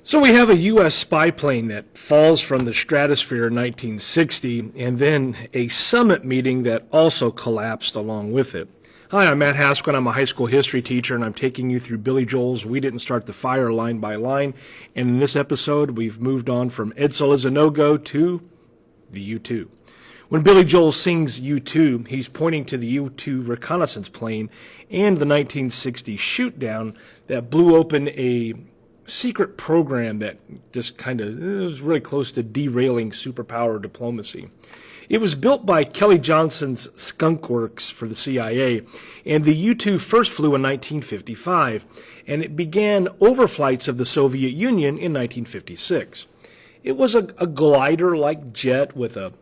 So we have a U.S. spy plane that falls from the stratosphere in 1960, and then a summit meeting that also collapsed along with it. Hi, I'm Matt Haskell. I'm a high school history teacher, and I'm taking you through Billy Joel's We Didn't Start the Fire line by line. And in this episode, we've moved on from Edsel is a No-Go to the U-2. When Billy Joel sings U-2, he's pointing to the U-2 reconnaissance plane and the 1960 shoot-down that blew open a secret program that just was really close to derailing superpower diplomacy. It was built by Kelly Johnson's Skunk Works for the CIA, and the U-2 first flew in 1955, and it began overflights of the Soviet Union in 1956. It was a glider-like jet with a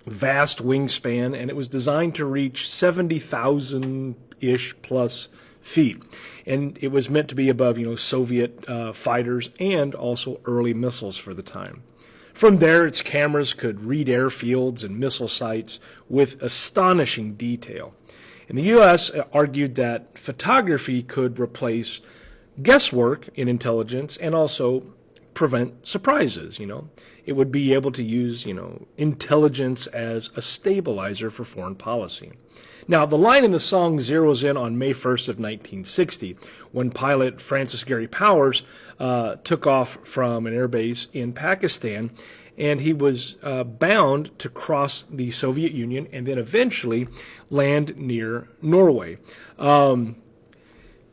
vast wingspan, and it was designed to reach 70,000-ish plus feet. And it was meant to be above, Soviet fighters and also early missiles for the time. From there, its cameras could read airfields and missile sites with astonishing detail. And the U.S. argued that photography could replace guesswork in intelligence and also prevent surprises, It would be able to use, intelligence as a stabilizer for foreign policy. Now, the line in the song zeroes in on May 1st of 1960, when pilot Francis Gary Powers took off from an airbase in Pakistan, and he was bound to cross the Soviet Union and then eventually land near Norway.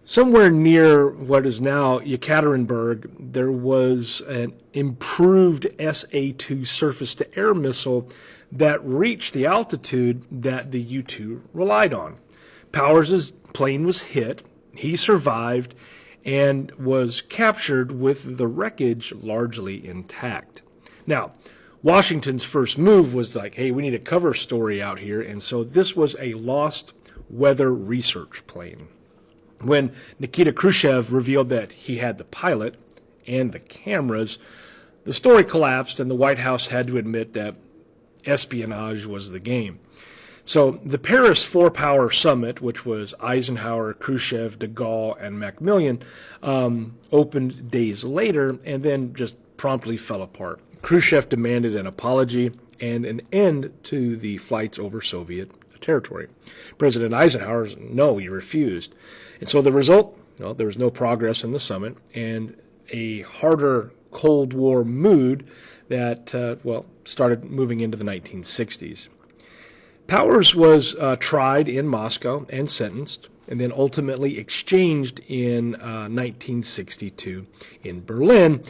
Somewhere near what is now Yekaterinburg, there was an improved SA-2 surface-to-air missile that reached the altitude that the U-2 relied on. Powers' plane was hit, he survived, and was captured with the wreckage largely intact. Now, Washington's first move was like, hey, we need a cover story out here, and so this was a lost weather research plane. When Nikita Khrushchev revealed that he had the pilot and the cameras, the story collapsed and the White House had to admit that espionage was the game. So the Paris Four-Power Summit, which was Eisenhower, Khrushchev, de Gaulle, and Macmillan, opened days later and then just promptly fell apart. Khrushchev demanded an apology and an end to the flights over Soviet territory. President Eisenhower, no, he refused. And so the result, there was no progress in the summit and a harder Cold War mood that, started moving into the 1960s. Powers was tried in Moscow and sentenced, and then ultimately exchanged in 1962 in Berlin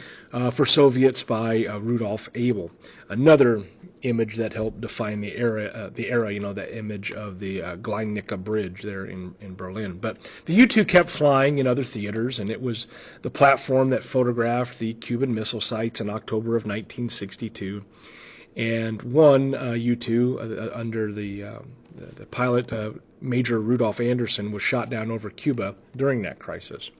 for Soviet spy Rudolf Abel. Another image that helped define the era, that image of the Gleinica Bridge there in Berlin. But the U-2 kept flying in other theaters, and it was the platform that photographed the Cuban Missile Sites in October of 1962. And one U-2 under the pilot, Major Rudolph Anderson, was shot down over Cuba during that crisis.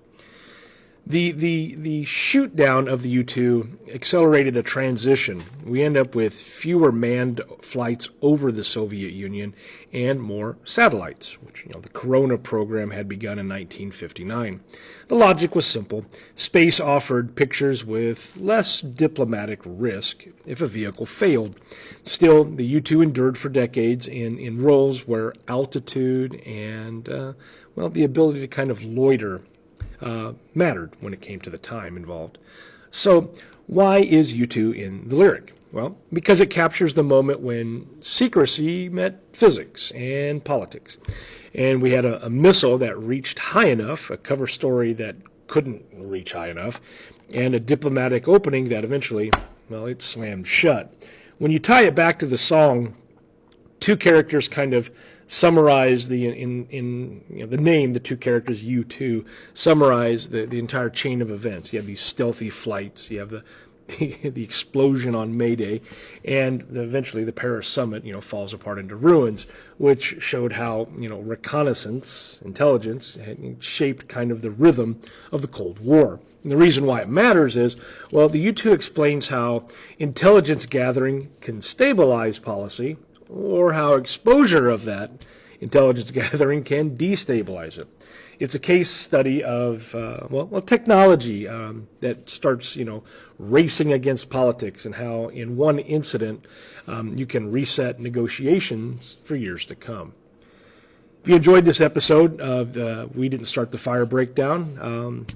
The shoot down of the U-2 accelerated a transition. We end up with fewer manned flights over the Soviet Union and more satellites, which the Corona program had begun in 1959. The logic was simple. Space offered pictures with less diplomatic risk if a vehicle failed. Still, the U-2 endured for decades in roles where altitude and the ability to kind of loiter mattered when it came to the time involved. So why is U-2 in the lyric? Well, because it captures the moment when secrecy met physics and politics. And we had a missile that reached high enough, a cover story that couldn't reach high enough, and a diplomatic opening that eventually, it slammed shut. When you tie it back to the song, two characters kind of summarize the name, the two characters U-2 summarize the entire chain of events. You have these stealthy flights, you have the explosion on May Day, and eventually the Paris summit falls apart into ruins, which showed how reconnaissance intelligence had shaped kind of the rhythm of the Cold War. And the reason why it matters is, the U-2 explains how intelligence gathering can stabilize policy, or how exposure of that intelligence gathering can destabilize it. it's a case study of technology that starts racing against politics, and how in one incident you can reset negotiations for years to come. If you enjoyed this episode of We Didn't Start the Fire Breakdown,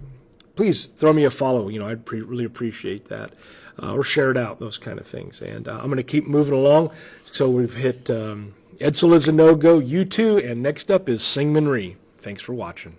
please throw me a follow. I'd really appreciate that. Or share it out, those kind of things. And I'm going to keep moving along. So we've hit Edsel is a no-go, U2, and next up is Syngman Rhee. Thanks for watching.